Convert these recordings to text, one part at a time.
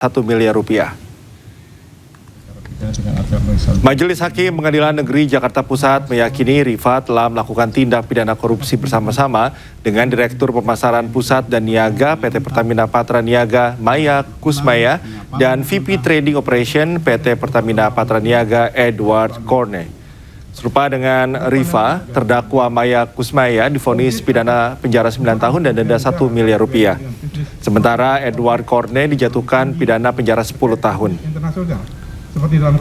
1 miliar rupiah. Majelis Hakim Pengadilan Negeri Jakarta Pusat meyakini Rifa telah melakukan tindak pidana korupsi bersama-sama dengan Direktur Pemasaran Pusat dan Niaga PT Pertamina Patra Niaga Maya Kusmaya dan VP Trading Operation PT Pertamina Patra Niaga Edward Corne. Serupa dengan Rifa, terdakwa Maya Kusmaya divonis pidana penjara 9 tahun dan denda 1 miliar rupiah. Sementara Edward Corne dijatuhkan pidana penjara 10 tahun.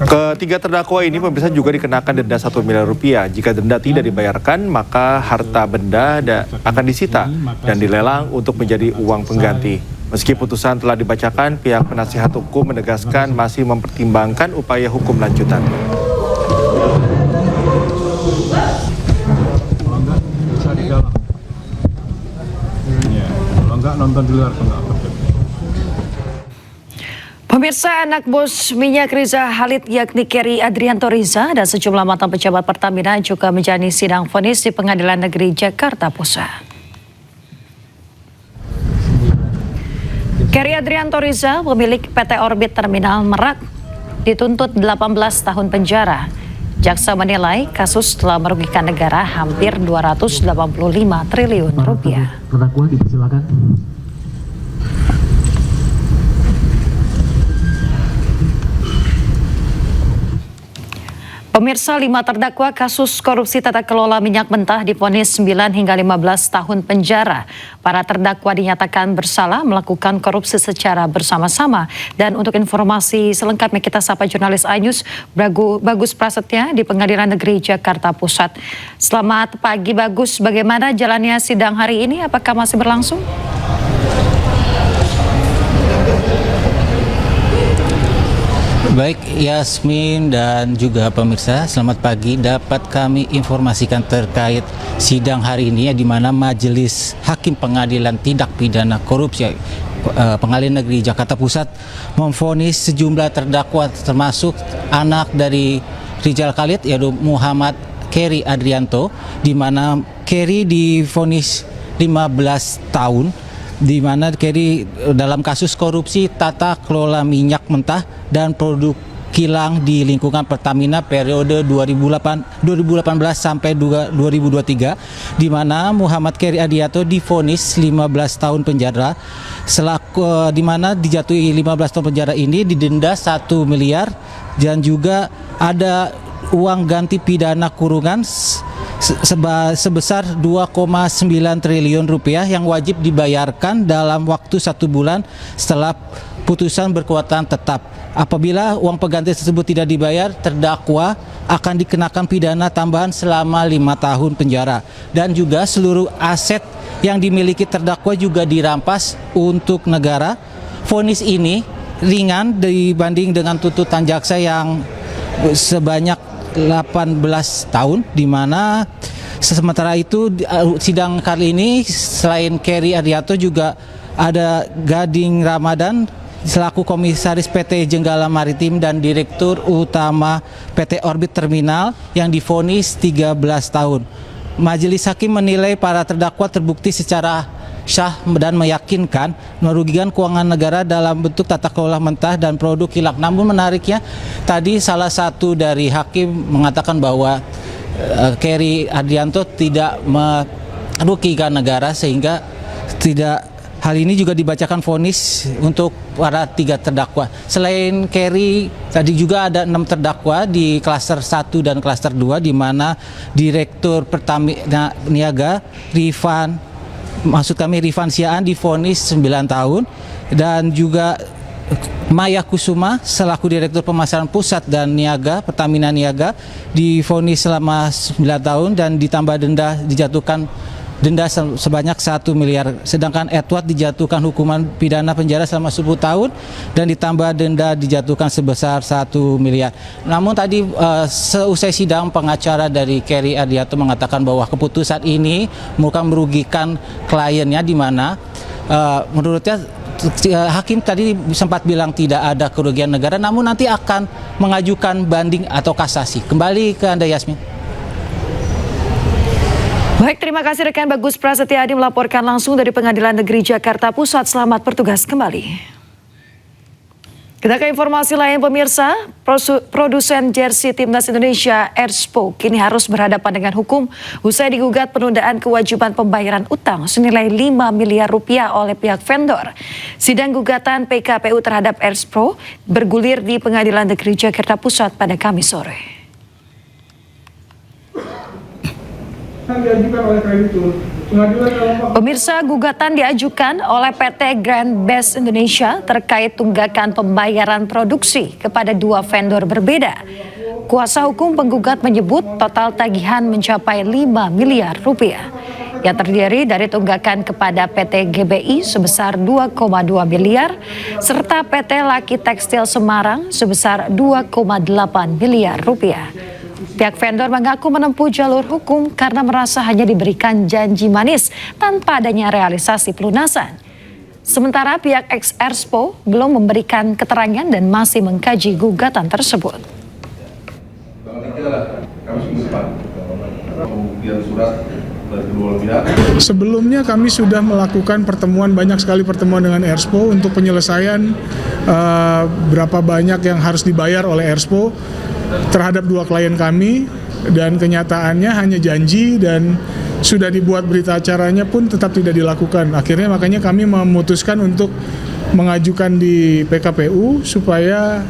Ketiga terdakwa ini pemirsa juga dikenakan denda 1 miliar rupiah. Jika denda tidak dibayarkan, maka harta benda akan disita dan dilelang untuk menjadi uang pengganti. Meski putusan telah dibacakan, pihak penasihat hukum menegaskan masih mempertimbangkan upaya hukum lanjutan. Kalau enggak nonton di luar enggak. Pemirsa, anak bos minyak Riza Khalid yakni Kerry Adrianto Riza dan sejumlah mantan pejabat Pertamina juga menjalani sidang vonis di Pengadilan Negeri Jakarta Pusat. Kerry Adrianto Riza, pemilik PT Orbit Terminal Merak, dituntut 18 tahun penjara. Jaksa menilai kasus telah merugikan negara hampir 285 triliun rupiah. Terdakwa dipersilakan. Pemirsa, 5 terdakwa kasus korupsi tata kelola minyak mentah divonis 9 hingga 15 tahun penjara. Para terdakwa dinyatakan bersalah melakukan korupsi secara bersama-sama. Dan untuk informasi selengkapnya kita sapa jurnalis iNews Bagus Prasetya di Pengadilan Negeri Jakarta Pusat. Selamat pagi Bagus, bagaimana jalannya sidang hari ini? Apakah masih berlangsung? Baik Yasmin dan juga pemirsa, selamat pagi. Dapat kami informasikan terkait sidang hari ini di mana Majelis Hakim Pengadilan Tindak Pidana Korupsi Pengadilan Negeri Jakarta Pusat memvonis sejumlah terdakwa termasuk anak dari Rizal Khalid yaitu Muhammad Kerry Adrianto, di mana Kerry divonis 15 tahun, di mana Kerry dalam kasus korupsi tata kelola minyak mentah dan produk kilang di lingkungan Pertamina periode 2018 sampai 2023, di mana Muhammad Kerry Adrianto divonis 15 tahun penjara, di mana dijatuhi 15 tahun penjara ini didenda 1 miliar dan juga ada uang ganti pidana kurungan sebesar 2,9 triliun rupiah yang wajib dibayarkan dalam waktu 1 bulan setelah putusan berkekuatan tetap. Apabila uang pengganti tersebut tidak dibayar, terdakwa akan dikenakan pidana tambahan selama 5 tahun penjara. Dan juga seluruh aset yang dimiliki terdakwa juga dirampas untuk negara. Vonis ini ringan dibanding dengan tuntutan jaksa yang sebanyak 18 tahun, di mana sementara itu sidang kali ini selain Kerry Adrianto juga ada Gading Ramadan selaku Komisaris PT Jenggala Maritim dan Direktur Utama PT Orbit Terminal yang divonis 13 tahun. Majelis Hakim menilai para terdakwa terbukti secara syah dan meyakinkan merugikan keuangan negara dalam bentuk tata kelola mentah dan produk kilang. Namun menariknya tadi salah satu dari hakim mengatakan bahwa Kerry Adrianto tidak merugikan negara sehingga tidak. Hal ini juga dibacakan vonis untuk para 3 terdakwa. Selain Kerry, tadi juga ada 6 terdakwa di klaster 1 dan klaster 2, di mana Direktur Pertamina Niaga Rifan Siaan divonis 9 tahun, dan juga Maya Kusuma selaku Direktur Pemasaran Pusat dan Niaga Pertamina Niaga divonis selama 9 tahun dan ditambah dijatuhkan denda sebanyak 1 miliar. Sedangkan Edward dijatuhkan hukuman pidana penjara selama 10 tahun dan ditambah denda dijatuhkan sebesar 1 miliar. Namun tadi seusai sidang, pengacara dari Kerry Adrianto mengatakan bahwa keputusan ini bukan merugikan kliennya, di mana menurutnya hakim tadi sempat bilang tidak ada kerugian negara, namun nanti akan mengajukan banding atau kasasi. Kembali ke Anda Yasmin. Baik, terima kasih rekan Bagus Prasetya melaporkan langsung dari Pengadilan Negeri Jakarta Pusat. Selamat bertugas kembali. Kita ke informasi lain pemirsa, produsen jersey Timnas Indonesia Erspo kini harus berhadapan dengan hukum usai digugat penundaan kewajiban pembayaran utang senilai 5 miliar rupiah oleh pihak vendor. Sidang gugatan PKPU terhadap Erspo bergulir di Pengadilan Negeri Jakarta Pusat pada Kamis sore. Pemirsa, gugatan diajukan oleh PT Grand Best Indonesia terkait tunggakan pembayaran produksi kepada dua vendor berbeda. Kuasa hukum penggugat menyebut total tagihan mencapai 5 miliar rupiah yang terdiri dari tunggakan kepada PT GBI sebesar 2,2 miliar serta PT Laki Tekstil Semarang sebesar 2,8 miliar rupiah. Pihak vendor mengaku menempuh jalur hukum karena merasa hanya diberikan janji manis tanpa adanya realisasi pelunasan. Sementara pihak Erspo belum memberikan keterangan dan masih mengkaji gugatan tersebut. Sebelumnya kami sudah melakukan banyak sekali pertemuan dengan Erspo untuk penyelesaian berapa banyak yang harus dibayar oleh Erspo terhadap dua klien kami, dan kenyataannya hanya janji dan sudah dibuat berita acaranya pun tetap tidak dilakukan. Akhirnya makanya kami memutuskan untuk mengajukan di PKPU supaya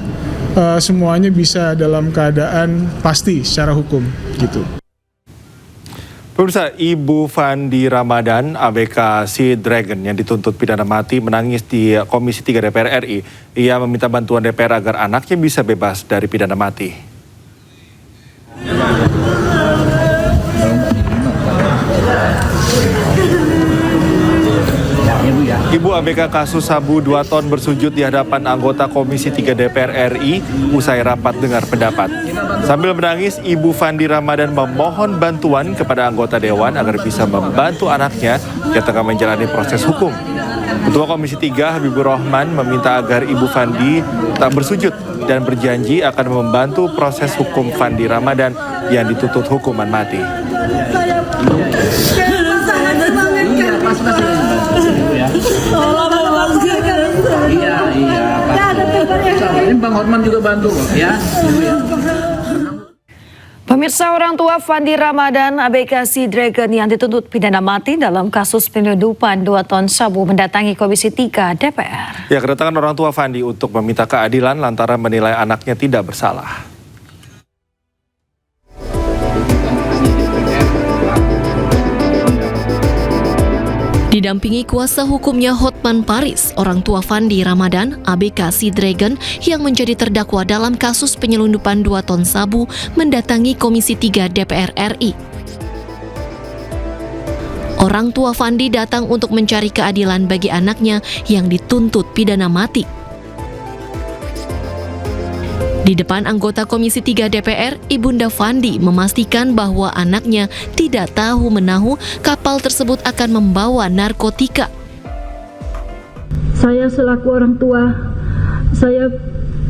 semuanya bisa dalam keadaan pasti secara hukum gitu. Pemirsa, Ibu Fandi Ramadan, ABK Sea Dragon yang dituntut pidana mati menangis di Komisi 3 DPR RI. Ia meminta bantuan DPR agar anaknya bisa bebas dari pidana mati. Ibu ABK kasus sabu 2 ton bersujud di hadapan anggota Komisi 3 DPR RI usai rapat dengar pendapat. Sambil menangis, Ibu Fandi Ramadan memohon bantuan kepada anggota Dewan agar bisa membantu anaknya yang tengah menjalani proses hukum. Ketua Komisi 3 Habibur Rahman meminta agar Ibu Fandi tak bersujud dan berjanji akan membantu proses hukum Fandi Ramadan yang dituntut hukuman mati. Ini Bang Hotman juga bantu ya. Pemirsa, orang tua Fandi Ramadan ABK Sea Dragon yang dituntut pidana mati dalam kasus penyelundupan 2 ton sabu mendatangi Komisi 3 DPR. Ya, kedatangan orang tua Fandi untuk meminta keadilan lantaran menilai anaknya tidak bersalah. Didampingi kuasa hukumnya Hotman Paris, orang tua Fandi Ramadan, ABK Sea Dragon yang menjadi terdakwa dalam kasus penyelundupan 2 ton sabu mendatangi Komisi 3 DPR RI. Orang tua Fandi datang untuk mencari keadilan bagi anaknya yang dituntut pidana mati. Di depan anggota Komisi 3 DPR, Ibunda Fandi memastikan bahwa anaknya tidak tahu menahu kapal tersebut akan membawa narkotika. Saya selaku orang tua, saya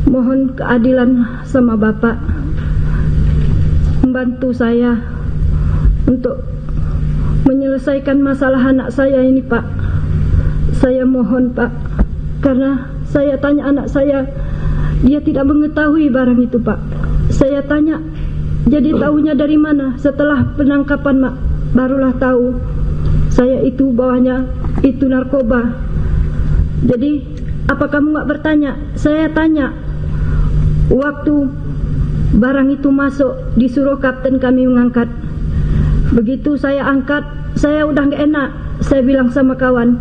mohon keadilan sama Bapak. Membantu saya untuk menyelesaikan masalah anak saya ini, Pak. Saya mohon, Pak, karena saya tanya anak saya, dia tidak mengetahui barang itu, Pak. Saya tanya, jadi tahunya dari mana? Setelah penangkapan, Mak, barulah tahu saya itu bawahnya itu narkoba. Jadi, apa kamu nggak bertanya? Saya tanya, waktu barang itu masuk, disuruh kapten kami mengangkat. Begitu saya angkat, saya udah nggak enak. Saya bilang sama kawan.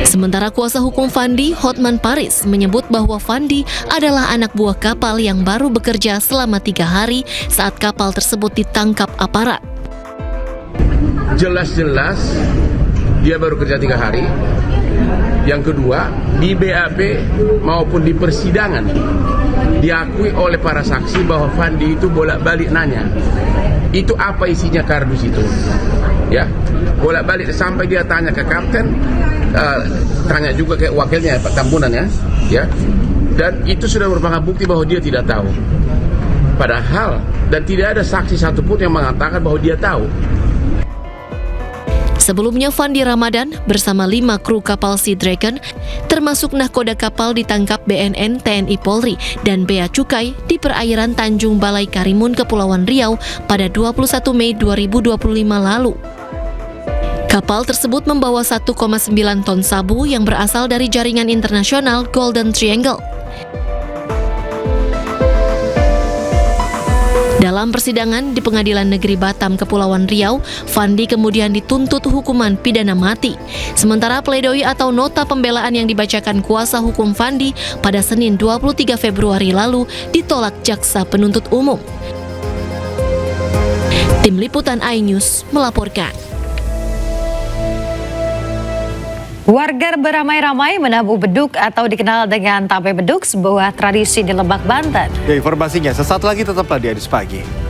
Sementara kuasa hukum Fandi, Hotman Paris, menyebut bahwa Fandi adalah anak buah kapal yang baru bekerja selama 3 hari saat kapal tersebut ditangkap aparat. Jelas-jelas dia baru kerja 3 hari. Yang kedua, di BAP maupun di persidangan diakui oleh para saksi bahwa Fandi itu bolak-balik nanya, itu apa isinya kardus itu, ya, bolak-balik sampai dia tanya ke kapten, tanya juga ke wakilnya Pak Tambunan ya, dan itu sudah merupakan bukti bahwa dia tidak tahu. Padahal dan tidak ada saksi satupun yang mengatakan bahwa dia tahu. Sebelumnya Fandi Ramadan bersama 5 kru kapal Sea Dragon termasuk nahkoda kapal ditangkap BNN, TNI Polri, dan Bea Cukai di perairan Tanjung Balai Karimun, Kepulauan Riau pada 21 Mei 2025 lalu. Kapal tersebut membawa 1,9 ton sabu yang berasal dari jaringan internasional Golden Triangle. Dalam persidangan di Pengadilan Negeri Batam, Kepulauan Riau, Fandi kemudian dituntut hukuman pidana mati. Sementara pledoi atau nota pembelaan yang dibacakan kuasa hukum Fandi pada Senin 23 Februari lalu ditolak jaksa penuntut umum. Tim Liputan iNews melaporkan. Warga beramai-ramai menabuh beduk atau dikenal dengan tape beduk, sebuah tradisi di Lebak, Banten. Ya, informasinya sesaat lagi tetaplah di Ais Pagi.